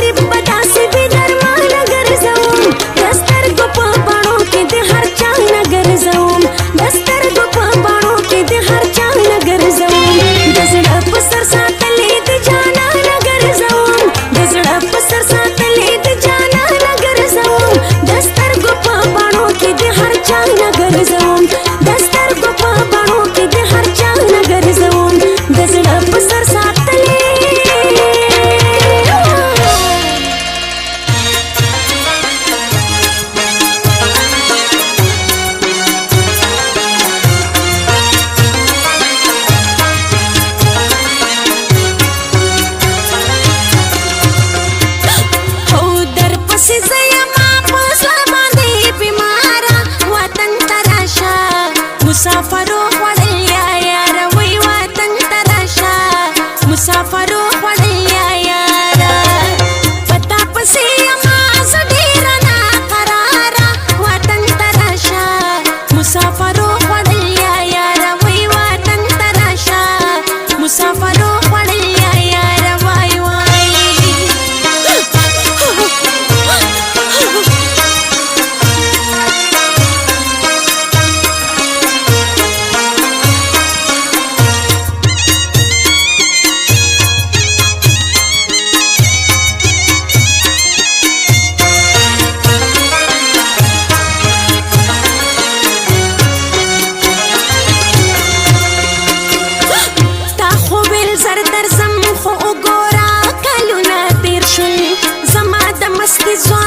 نصیب بداسې وي درمانه ګرځوم د سترګو په بڼو کې د هر چا نه ګرځوم د سترګو په بڼو کې د هر چا نه ګرځوم د زړه په سر ساتلې د جانانه ګرځوم د زړه په سر ساتلې د جانانه ګرځوم د سترګو په بڼو کې د هر چا نه ګرځوم د سترګو په بڼو کې د هر چا نه ګرځوم د زړه په سر ساتلې مسافرو خوړل یا یاره وی وطن ته راشه مسافرو خوړل یا یاره پتا پسې یما زه ډېره ناقراره وطن ته راشه مسافرو خوړل یا یاره وی وطن ته راشه مسافرو خوړل یا یاره وای وای درځم خو وګوره کلونه تېر شول زما د مستۍ ځوان